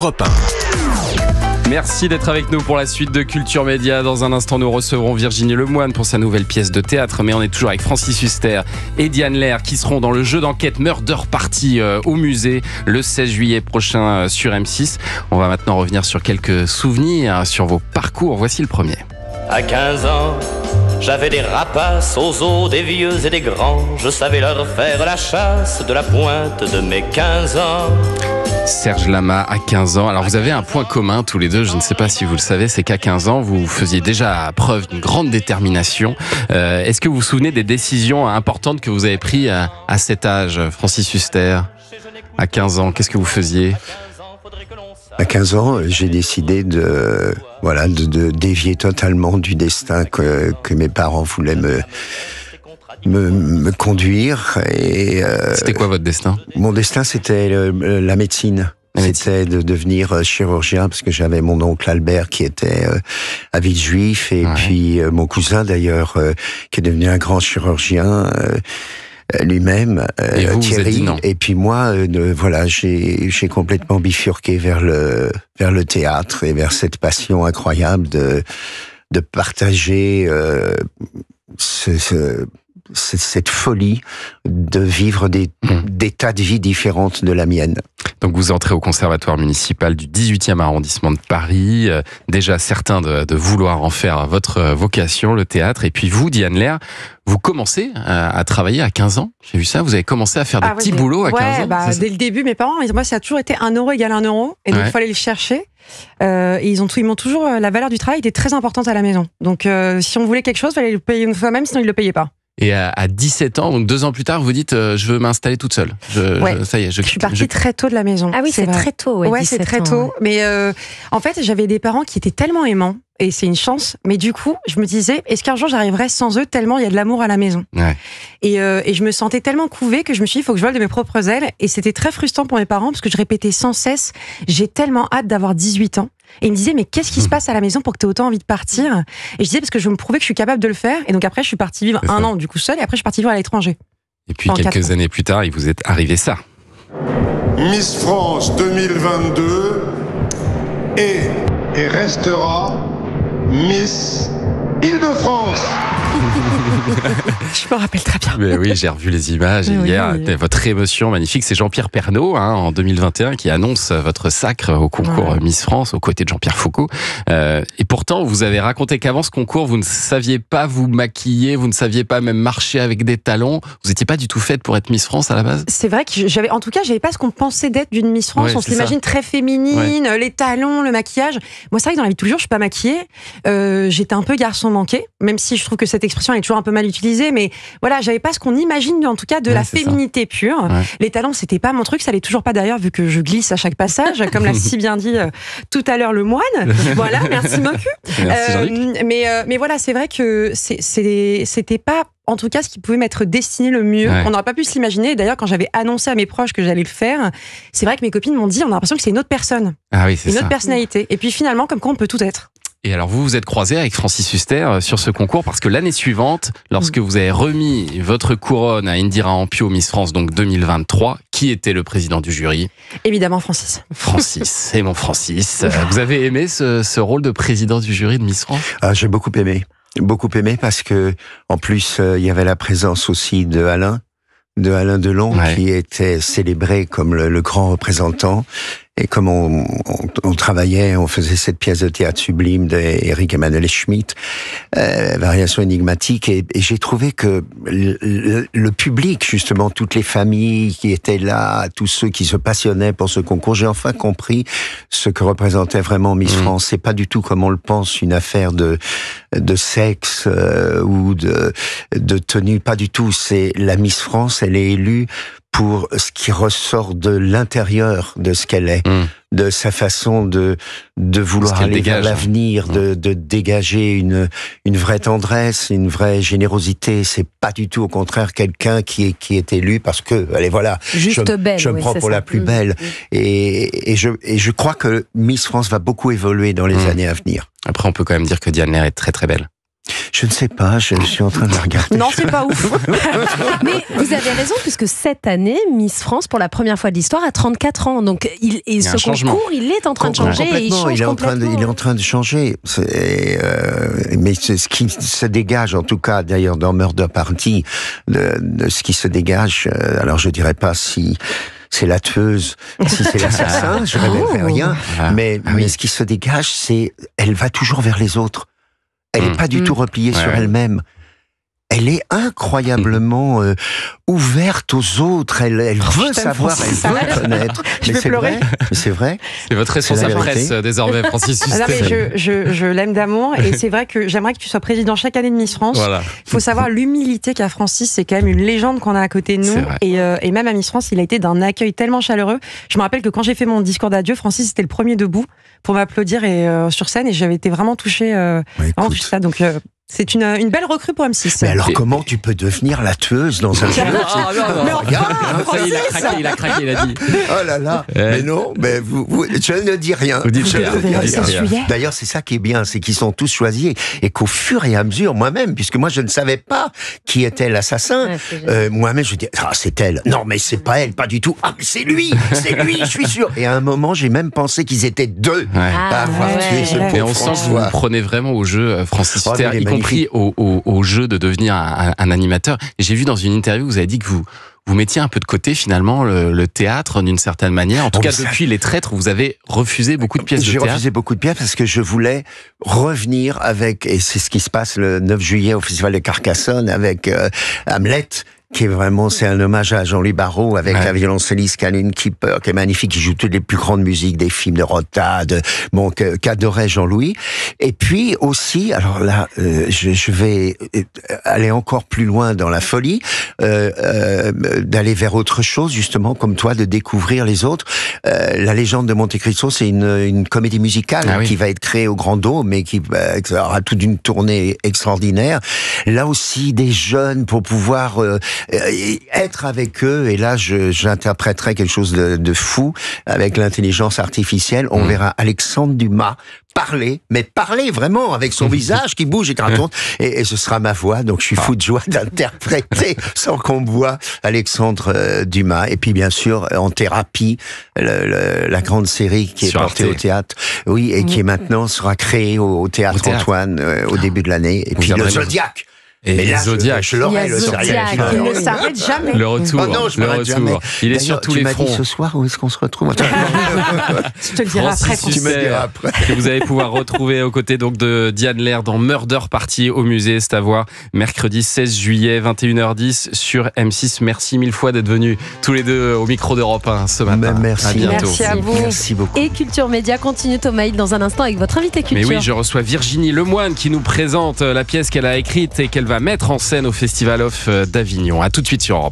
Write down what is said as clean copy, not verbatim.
Europe 1. Merci d'être avec nous pour la suite de Culture Média. Dans un instant, nous recevrons Virginie Lemoine pour sa nouvelle pièce de théâtre. Mais on est toujours avec Francis Huster et Diane Lair qui seront dans le jeu d'enquête Murder Party au musée le 16 juillet prochain sur M6. On va maintenant revenir sur quelques souvenirs, sur vos parcours. Voici le premier. À 15 ans, j'avais des rapaces aux os, des vieux et des grands. Je savais leur faire la chasse de la pointe de mes 15 ans. Serge Lama à 15 ans. Alors vous avez un point commun tous les deux, je ne sais pas si vous le savez, c'est qu'à 15 ans, vous faisiez déjà preuve d'une grande détermination. Est-ce que vous vous souvenez des décisions importantes que vous avez prises à cet âge, Francis Huster? À 15 ans, qu'est-ce que vous faisiez? À 15 ans, j'ai décidé de dévier totalement du destin que mes parents voulaient me conduire. Et c'était quoi votre destin? Mon destin, c'était la médecine. C'était de devenir chirurgien, parce que j'avais mon oncle Albert qui était à Villejuif, et puis mon cousin d'ailleurs, qui est devenu un grand chirurgien. Lui-même, et vous, Thierry, vous êtes dit non. Et puis moi, j'ai complètement bifurqué vers le théâtre et vers cette passion incroyable de partager cette folie de vivre des tas de vies différentes de la mienne. Donc vous entrez au conservatoire municipal du 18e arrondissement de Paris, déjà certain de vouloir en faire votre vocation, le théâtre. Et puis vous, Diane Lair, vous commencez à travailler à 15 ans. J'ai vu ça, vous avez commencé à faire des petits boulots à 15 ans. Dès le début, mes parents, moi, ça a toujours été 1 euro égale 1 euro. Et donc, il fallait le chercher. Et ils m'ont toujours, la valeur du travail était très importante à la maison. Donc, si on voulait quelque chose, il fallait le payer une fois même, sinon ils ne le payaient pas. Et à 17 ans, donc 2 ans plus tard, vous dites je veux m'installer toute seule. Ça y est, je suis partie très tôt de la maison. Ah oui, c'est très tôt. Ouais, c'est très tôt. Mais en fait, j'avais des parents qui étaient tellement aimants, et c'est une chance. Mais du coup, je me disais, est-ce qu'un jour j'arriverai sans eux, tellement il y a de l'amour à la maison. Et je me sentais tellement couvée que je me suis dit, il faut que je vole de mes propres ailes. Et c'était très frustrant pour mes parents, parce que je répétais sans cesse, j'ai tellement hâte d'avoir 18 ans. Et ils me disaient, mais qu'est-ce qui se passe à la maison pour que tu aies autant envie de partir? Et je disais, parce que je me prouvais que je suis capable de le faire. Et donc après, je suis partie vivre un an du coup seule, et après je suis partie vivre à l'étranger. Et puis quelques années plus tard, il vous est arrivé ça. Miss France 2022 est et restera Miss Île-de-France. Je me rappelle très bien. Mais oui, j'ai revu les images hier. Votre émotion magnifique, c'est Jean-Pierre Pernaut en 2021 qui annonce votre sacre au concours Miss France aux côtés de Jean-Pierre Foucault. Et pourtant, vous avez raconté qu'avant ce concours, vous ne saviez pas vous maquiller, vous ne saviez pas même marcher avec des talons. Vous n'étiez pas du tout faite pour être Miss France à la base. C'est vrai que j'avais pas ce qu'on pensait d'être d'une Miss France. On s'imagine très féminine, les talons, le maquillage. Moi, c'est vrai que dans la vie de tous les jours, je suis pas maquillée. J'étais un peu garçon manqué, même si je trouve que cette expression est toujours un peu mal utilisée, mais voilà, j'avais pas ce qu'on imagine en tout cas de la féminité pure. Les talons, c'était pas mon truc, ça l'est toujours pas d'ailleurs, vu que je glisse à chaque passage, comme l'a si bien dit tout à l'heure le moine. Voilà, merci Mocu. Mais voilà, c'est vrai que c'était pas en tout cas ce qui pouvait m'être destiné le mieux. On n'aurait pas pu se l'imaginer. D'ailleurs, quand j'avais annoncé à mes proches que j'allais le faire, c'est vrai que mes copines m'ont dit, on a l'impression que c'est une autre personne, une autre personnalité. Et puis finalement, comme quoi on peut tout être. Et alors vous vous êtes croisé avec Francis Huster sur ce concours parce que l'année suivante, lorsque vous avez remis votre couronne à Indira Ampio Miss France donc 2023, qui était le président du jury? Évidemment Francis. Francis, c'est mon Francis. Vous avez aimé ce rôle de président du jury de Miss France? J'ai beaucoup aimé parce que en plus il y avait la présence aussi de Alain Delon qui était célébré comme le grand représentant. Et comme on travaillait, on faisait cette pièce de théâtre sublime d'Éric Emmanuel Schmitt, Variation énigmatique, et j'ai trouvé que le public, justement, toutes les familles qui étaient là, tous ceux qui se passionnaient pour ce concours, j'ai enfin compris ce que représentait vraiment Miss France. C'est pas du tout comme on le pense, une affaire de sexe ou de tenue, pas du tout. C'est la Miss France, elle est élue pour ce qui ressort de l'intérieur de ce qu'elle est, de sa façon de vouloir aller vers l'avenir, de dégager une vraie tendresse, une vraie générosité. C'est pas du tout, au contraire, quelqu'un qui est élu parce que, allez, voilà, je me prends pour la plus belle. Et je crois que Miss France va beaucoup évoluer dans les années à venir. Après, on peut quand même dire que Diane Lair est très très belle. Je ne sais pas, je suis en train de la regarder. Non, c'est pas ouf. Mais vous avez raison, puisque cette année, Miss France, pour la première fois de l'histoire, a 34 ans. Donc, ce concours, il est en train de changer et il change complètement. Il est en train de changer. Mais ce qui se dégage, en tout cas, d'ailleurs, dans Murder Party, de ce qui se dégage, alors je dirais pas si c'est la tueuse, si c'est l'assassin, je révèlerai rien, mais ce qui se dégage, c'est elle va toujours vers les autres. Elle n'est pas du tout repliée sur elle-même. Elle est incroyablement ouverte aux autres. Elle veut savoir, elle veut connaître. Je vais pleurer. C'est vrai. C'est votre responsable presse désormais, Francis Huster. Non, mais je l'aime d'amour et c'est vrai que j'aimerais que tu sois président chaque année de Miss France. Voilà. Il faut savoir l'humilité qu'a Francis, c'est quand même une légende qu'on a à côté de nous. Et même à Miss France, il a été d'un accueil tellement chaleureux. Je me rappelle que quand j'ai fait mon discours d'adieu, Francis était le premier debout pour m'applaudir sur scène et j'avais été vraiment touchée. Vraiment touchée ça. Donc c'est une belle recrue pour M6. Mais alors comment tu peux devenir la tueuse dans un jeu? Il a craqué, il a dit. Oh là là. Mais non, mais je ne dis rien. Vous dites rien. D'ailleurs, c'est ça qui est bien, c'est qu'ils sont tous choisis et qu'au fur et à mesure, moi-même, puisque moi je ne savais pas qui était l'assassin, moi-même je dis c'est elle. Non, mais c'est pas elle, pas du tout. Ah, mais c'est lui, je suis sûr. Et à un moment, j'ai même pensé qu'ils étaient deux à avoir tué ce pauvre. Mais on sent que vous vous prenez vraiment au jeu, Francis Huster, y compris au jeu de devenir un animateur. J'ai vu dans une interview, vous avez dit que vous mettiez un peu de côté finalement le théâtre d'une certaine manière. En tout cas, depuis Les Traîtres, vous avez refusé beaucoup de pièces de théâtre. J'ai refusé beaucoup de pièces parce que je voulais revenir avec, et c'est ce qui se passe le 9 juillet au Festival de Carcassonne avec Hamlet, qui est vraiment, c'est un hommage à Jean-Louis Barrault avec la violoncelliste Caroline Kipper, qui est magnifique, qui joue toutes les plus grandes musiques des films de Rota, qu'adorait Jean-Louis. Et puis aussi, alors là, je vais aller encore plus loin dans la folie, d'aller vers autre chose, justement, comme toi, de découvrir les autres. La Légende de Monte Cristo, c'est une comédie musicale qui va être créée au Grand Dôme, mais qui aura toute une tournée extraordinaire. Là aussi, des jeunes pour pouvoir être avec eux, et là j'interpréterai quelque chose de fou avec l'intelligence artificielle. On verra Alexandre Dumas parler vraiment avec son visage qui bouge et qui raconte, et ce sera ma voix, donc je suis fou de joie d'interpréter sans qu'on me voie Alexandre Dumas. Et puis bien sûr en thérapie, la grande série qui est portée au théâtre, et qui est maintenant sera créée au théâtre Antoine au début de l'année. Et puis le Zodiac. Et les Zodiacs. Je l'aurai, le Zodiac. Il ne s'arrête jamais. Le retour. Non, je m'arrête jamais. Il est sur tous les fronts. Tu m'as dit ce soir, où est-ce qu'on se retrouve? Je te le dirai après. Tu me diras après. Que vous allez pouvoir retrouver aux côtés donc de Diane Lair dans Murder Party au musée. C'est à voir mercredi 16 juillet, 21h10 sur M6. Merci mille fois d'être venus tous les deux au micro d'Europe 1 ce matin. Merci. À bientôt. Merci à vous. Merci beaucoup. Et Culture Média continue Thomas Hill dans un instant avec votre invité culture. Mais oui, je reçois Virginie Lemoine qui nous présente la pièce qu'elle a écrite et qu'elle va mettre en scène au Festival Off d'Avignon. À tout de suite sur Europe.